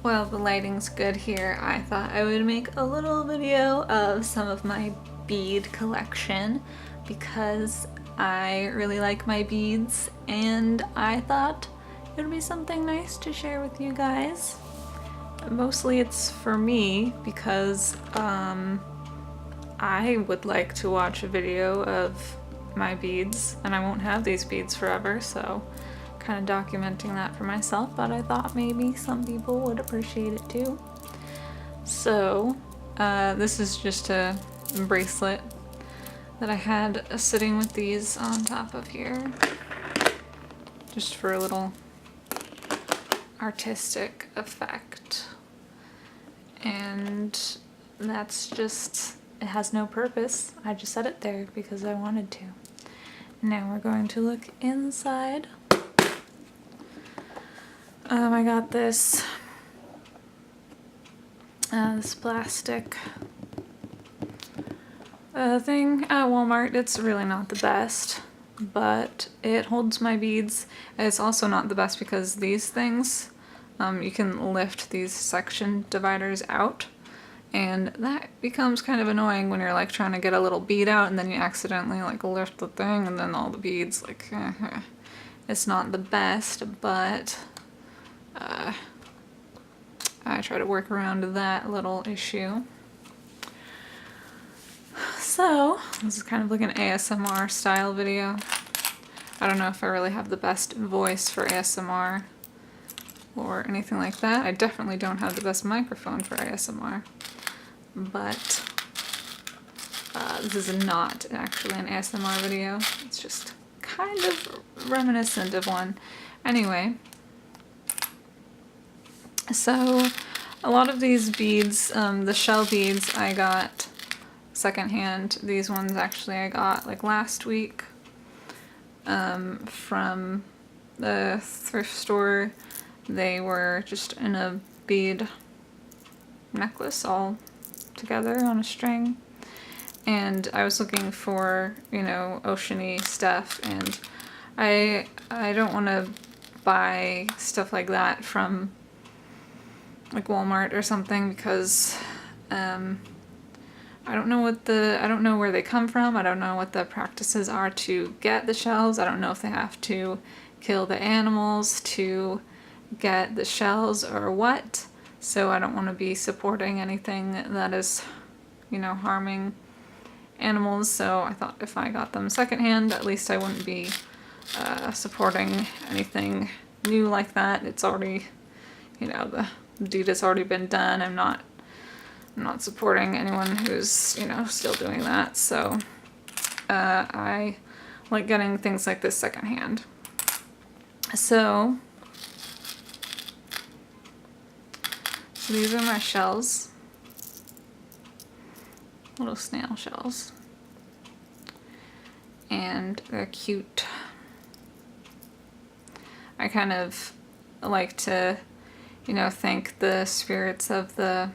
While the lighting's good here, I thought I would make a little video of some of my bead collection because I really like my beads and I thought it would be something nice to share with you guys. Mostly it's for me because I would like to watch a video of my beads and I won't have these beads forever, so kind of documenting that for myself, but I thought maybe some people would appreciate it too. So this is just a bracelet that I had sitting with these on top of here just for a little artistic effect, and that's just, it has no purpose. I just set it there because I wanted to. Now we're going to look inside. I got this plastic thing at Walmart. It's really not the best, but it holds my beads. It's also not the best because these things, you can lift these section dividers out, and that becomes kind of annoying when you're like trying to get a little bead out and then you accidentally like lift the thing and then all the beads like it's not the best, but I try to work around that little issue. So this is kind of like an ASMR style video. I don't know if I really have the best voice for ASMR or anything like that. I definitely don't have the best microphone for ASMR, but this is not actually an ASMR video. It's just kind of reminiscent of one. Anyway, so a lot of these beads, the shell beads, I got secondhand. These ones actually I got like last week from the thrift store. They were just in a bead necklace all together on a string, and I was looking for, you know, oceany stuff, and I don't want to buy stuff like that from like Walmart or something because I don't know where they come from. I don't know what the practices are to get the shells. I don't know if they have to kill the animals to get the shells or what. So I don't want to be supporting anything that is, you know, harming animals. So I thought if I got them secondhand, at least I wouldn't be supporting anything new like that. It's already, you know, the deed has already been done. I'm not supporting anyone who's, you know, still doing that. So I like getting things like this secondhand. So these are my shells, little snail shells, and they're cute. I kind of like to, you know, thank the spirits of the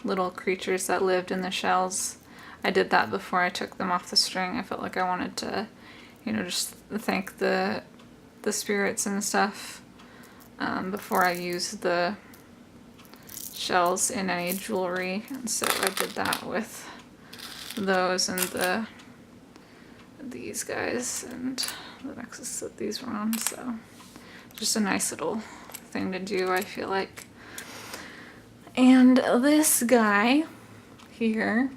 little creatures that lived in the shells. I did that before I took them off the string. I felt like I wanted to, you know, just thank the spirits and stuff before I used the shells in any jewelry, and so I did that with those and these guys and the necklace that these were on. So just a nice little thing to do, I feel like. And this guy here,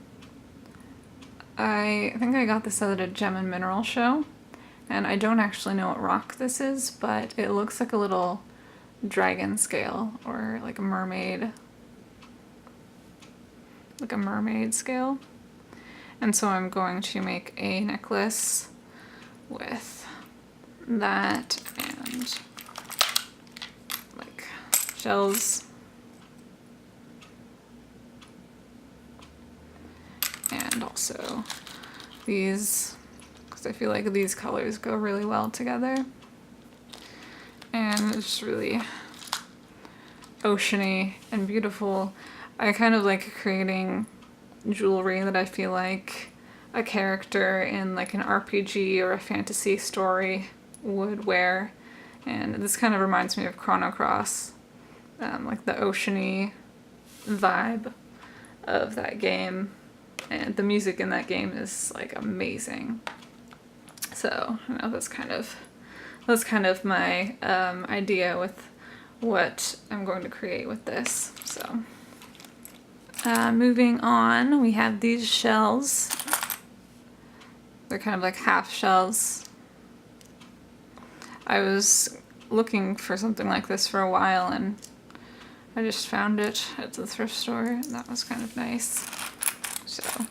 I think I got this at a gem and mineral show, and I don't actually know what rock this is, but it looks like a little dragon scale or like a mermaid scale. And so I'm going to make a necklace with that and like shells and also these, because I feel like these colors go really well together, and it's really oceany and beautiful. I kind of like creating jewelry that I feel like a character in like an RPG or a fantasy story would wear, and this kind of reminds me of Chrono Cross like the oceany vibe of that game, and the music in that game is like amazing. So you know, that's kind of my idea with what I'm going to create with this. So moving on, we have these shells. They're kind of like half shells. I was looking for something like this for a while, and I just found it at the thrift store, and that was kind of nice. So I'm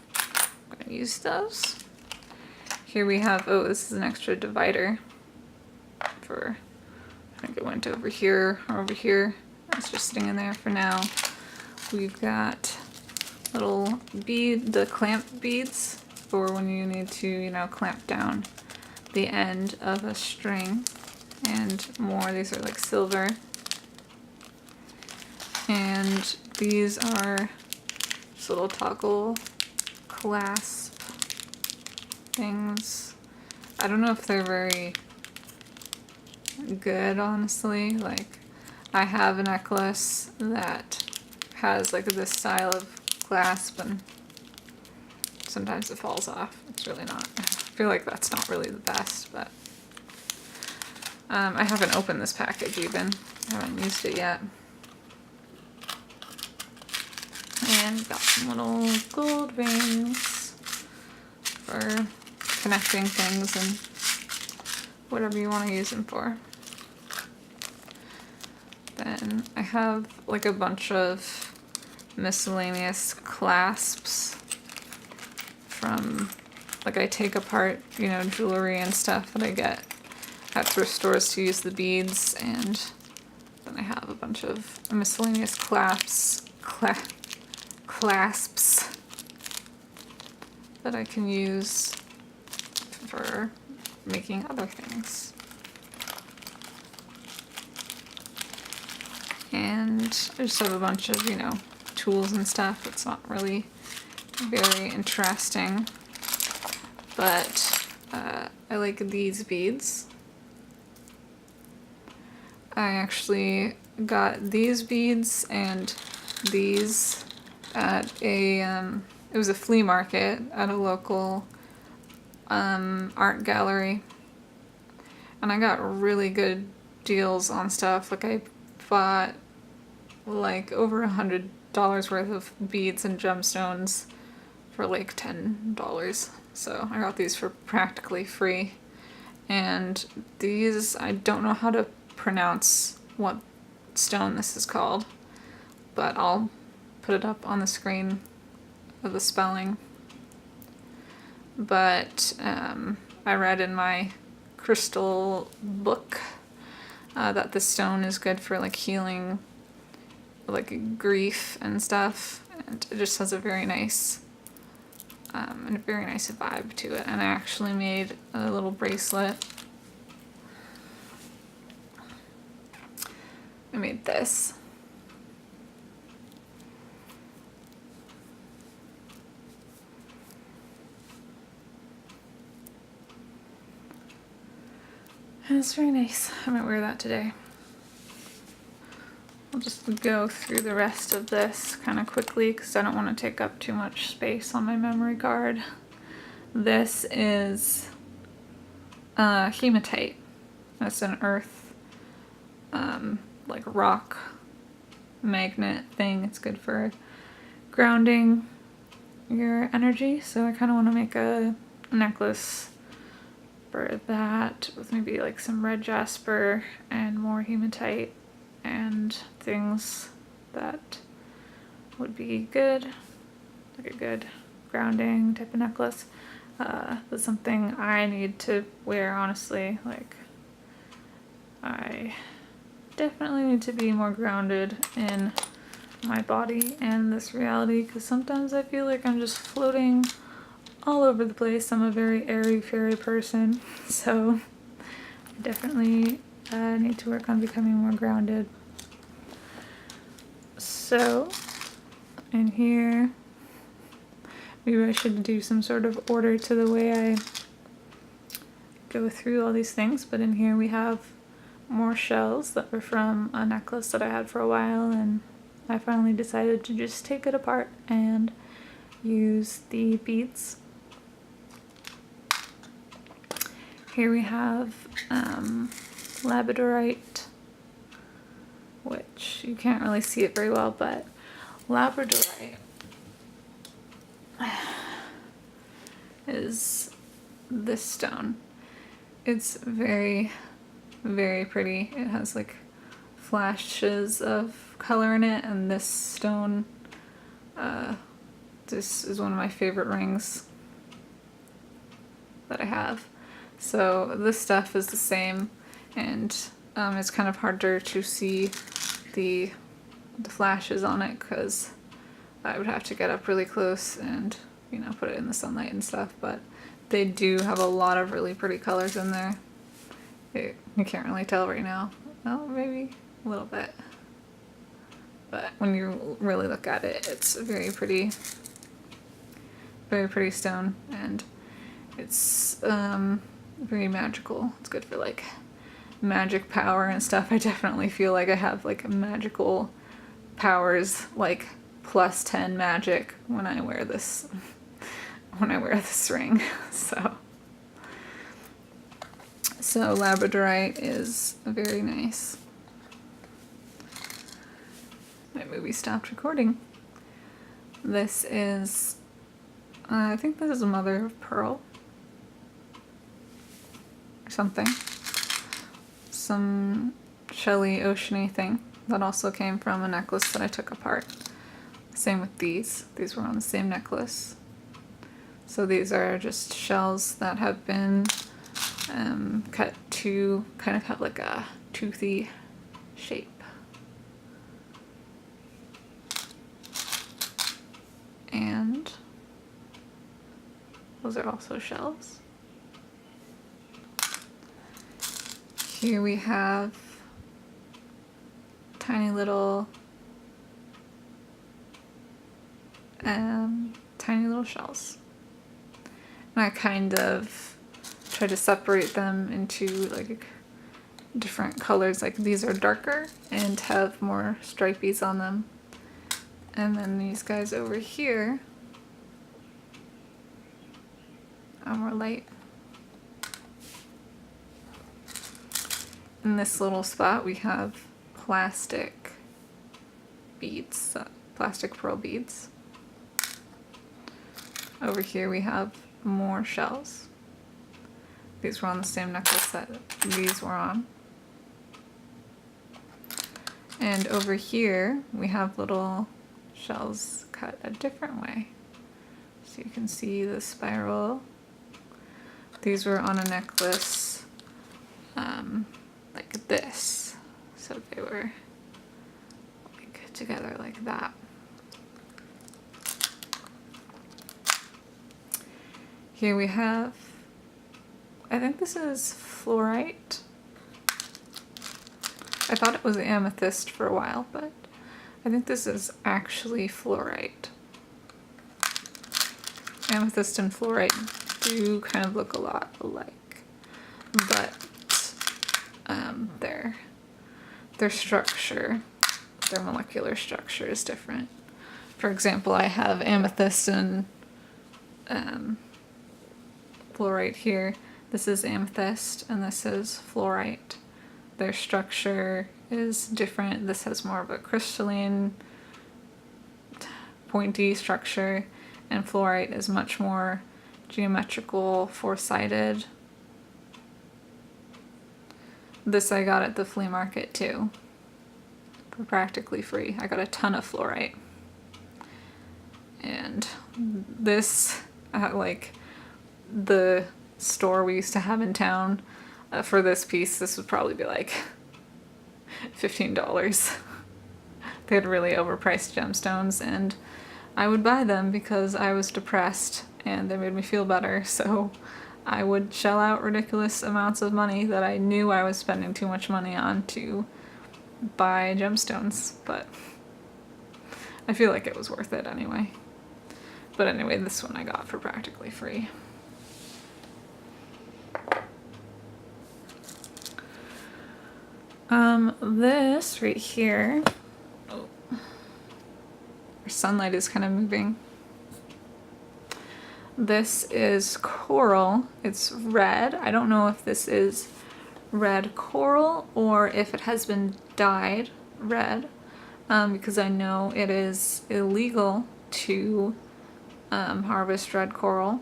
gonna use those. Here we have, oh, this is an extra divider for, I think it went over here or over here. It's just sitting in there for now. We've got little bead, the clamp beads for when you need to, you know, clamp down the end of a string, and more. These are like silver. And these are just little toggle clasp things. I don't know if they're very good, honestly. Like, I have a necklace that has like this style of clasp, and sometimes it falls off. It's really not. I feel like that's not really the best, but I haven't opened this package even. I haven't used it yet. And got some little gold rings for connecting things and whatever you want to use them for. Then I have like a bunch of miscellaneous clasps from, like, I take apart, you know, jewelry and stuff that I get at thrift stores to use the beads, and then I have a bunch of miscellaneous clasps that I can use for making other things. And I just have a bunch of, you know, tools and stuff. It's not really very interesting, but I like these beads. I actually got these beads and these at a, it was a flea market at a local art gallery, and I got really good deals on stuff. Like, I bought like over $100 worth of beads and gemstones for like $10. So I got these for practically free. And these, I don't know how to pronounce what stone this is called, but I'll put it up on the screen of the spelling. But I read in my crystal book that this stone is good for like healing like grief and stuff, and it just has a very nice vibe to it. And I actually made a little bracelet. I made this. And it's very nice. I might wear that today. I'll just go through the rest of this kind of quickly because I don't want to take up too much space on my memory card. This is hematite. That's an earth, like rock magnet thing. It's good for grounding your energy. So I kind of want to make a necklace for that with maybe like some red jasper and more hematite and things that would be good, like a good grounding type of necklace. That's something I need to wear, honestly. Like, I definitely need to be more grounded in my body and this reality, because sometimes I feel like I'm just floating all over the place. I'm a very airy fairy person, so I definitely need to work on becoming more grounded. So in here, maybe I should do some sort of order to the way I go through all these things, but in here we have more shells that were from a necklace that I had for a while, and I finally decided to just take it apart and use the beads. Here we have labradorite, which you can't really see it very well, but labradorite is this stone. It's very, very pretty. It has like flashes of color in it, and this stone, this is one of my favorite rings that I have. So this stuff is the same, and it's kind of harder to see the flashes on it because I would have to get up really close and, you know, put it in the sunlight and stuff, but they do have a lot of really pretty colors in there. You can't really tell right now. Well, maybe a little bit. But when you really look at it, it's a very pretty stone, and it's very magical. It's good for like magic power and stuff. I definitely feel like I have like magical powers, like plus 10 magic when I wear this ring. So labradorite is very nice. My movie stopped recording. This is, I think this is a mother of pearl or something. Some shelly, oceany thing that also came from a necklace that I took apart. Same with these. These were on the same necklace. So these are just shells that have been cut to kind of have like a toothy shape. And those are also shells. Here we have tiny little shells. And I kind of try to separate them into like different colors. Like these are darker and have more stripies on them. And then these guys over here are more light. In this little spot we have plastic beads, plastic pearl beads. Over here we have more shells. These were on the same necklace that these were on. And over here we have little shells cut a different way. So you can see the spiral. These were on a necklace like this. So they were like together like that. Here we have, I think this is fluorite. I thought it was amethyst for a while, but I think this is actually fluorite. Amethyst and fluorite do kind of look a lot alike, but their structure, their molecular structure is different. For example, I have amethyst and fluorite here. This is amethyst and this is fluorite. Their structure is different. This has more of a crystalline, pointy structure, and fluorite is much more geometrical, four-sided. This I got at the flea market too, for practically free. I got a ton of fluorite. And this, like the store we used to have in town, for this piece, this would probably be like $15. They had really overpriced gemstones, and I would buy them because I was depressed and they made me feel better, so I would shell out ridiculous amounts of money that I knew I was spending too much money on to buy gemstones, but I feel like it was worth it anyway. But anyway, this one I got for practically free. This right here, oh, our sunlight is kind of moving. This is coral. It's red. I don't know if this is red coral or if it has been dyed red, because I know it is illegal to harvest red coral.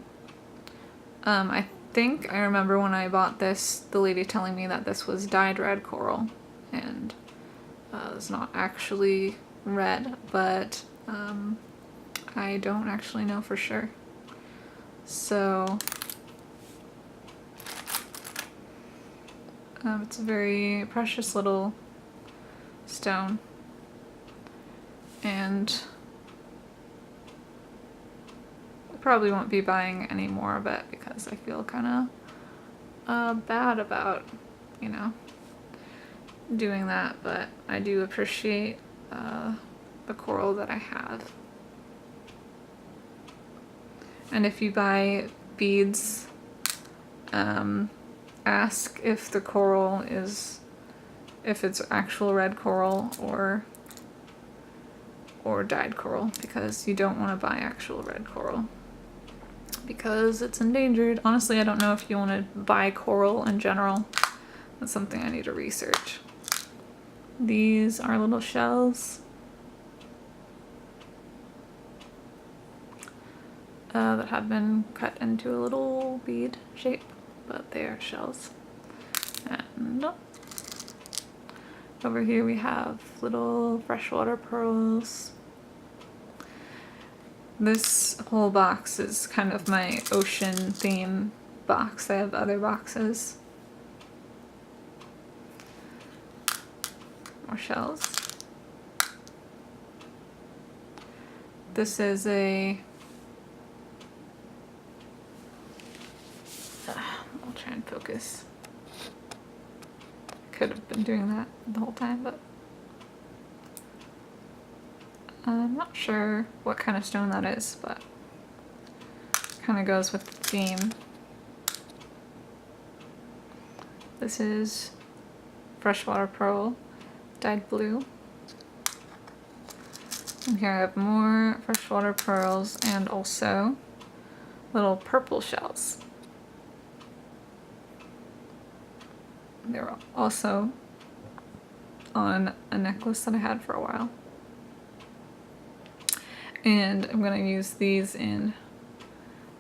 I think I remember when I bought this, the lady telling me that this was dyed red coral, and it's not actually red, but I don't actually know for sure. So it's a very precious little stone, and I probably won't be buying any more of it because I feel kind of bad about, you know, doing that, but I do appreciate the coral that I have. And if you buy beads, ask if the coral is, if it's actual red coral or dyed coral, because you don't want to buy actual red coral because it's endangered. Honestly, I don't know if you want to buy coral in general. That's something I need to research. These are little shells that have been cut into a little bead shape, but they are shells. And over here we have little freshwater pearls. This whole box is kind of my ocean theme box. I have other boxes. More shells. This is a I'll try and focus. Could have been doing that the whole time, but I'm not sure what kind of stone that is, but kind of goes with the theme. This is freshwater pearl dyed blue. And here I have more freshwater pearls and also little purple shells. They were also on a necklace that I had for a while. And I'm going to use these in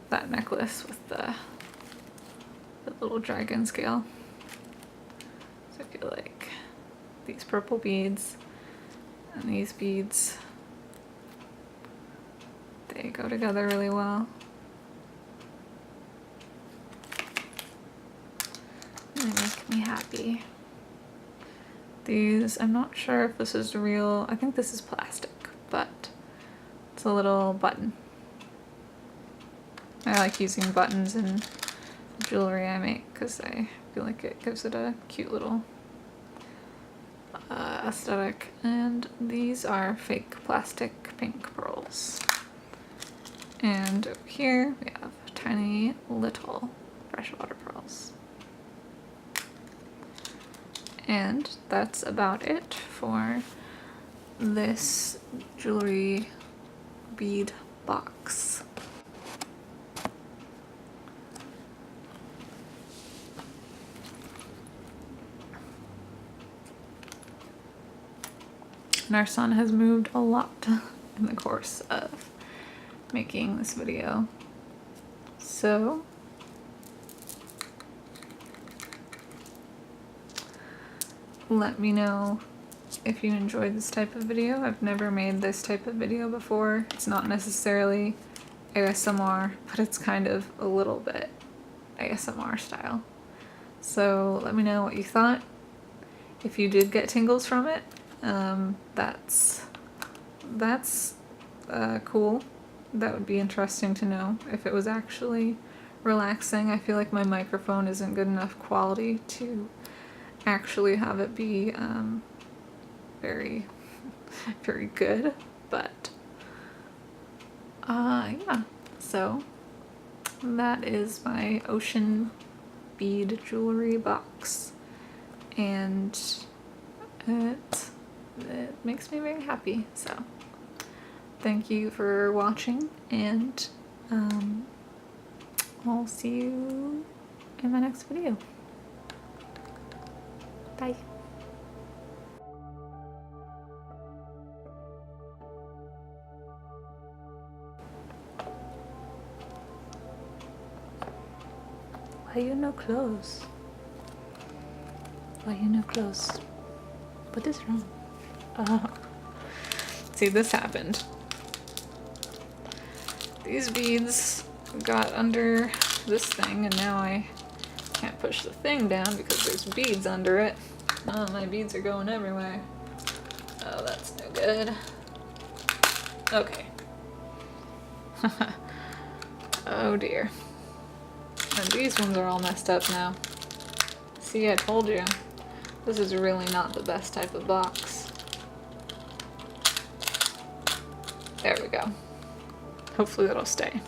that necklace with the little dragon scale. So I feel like these purple beads and these beads, they go together really well. They make me happy. These, I'm not sure if this is real. I think this is plastic, but it's a little button. I like using buttons in jewelry I make because I feel like it gives it a cute little aesthetic. And these are fake plastic pink pearls. And over here we have tiny little freshwater pearls. And that's about it for this jewelry bead box. And our son has moved a lot in the course of making this video. So let me know if you enjoyed this type of video. I've never made this type of video before. It's not necessarily ASMR, but it's kind of a little bit ASMR style. So let me know what you thought. If you did get tingles from it, that's cool. That would be interesting to know if it was actually relaxing. I feel like my microphone isn't good enough quality to actually have it be very very good, but yeah, so that is my ocean bead jewelry box, and it makes me very happy. So thank you for watching, and I'll see you in my next video. Bye. Why you no clothes? Why you no clothes? What is wrong? See, this happened. These beads got under this thing, and now I can't push the thing down because there's beads under it. Oh, my beads are going everywhere. Oh, that's no good. Okay. Oh dear. And these ones are all messed up now. See, I told you. This is really not the best type of box. There we go. Hopefully that'll stay.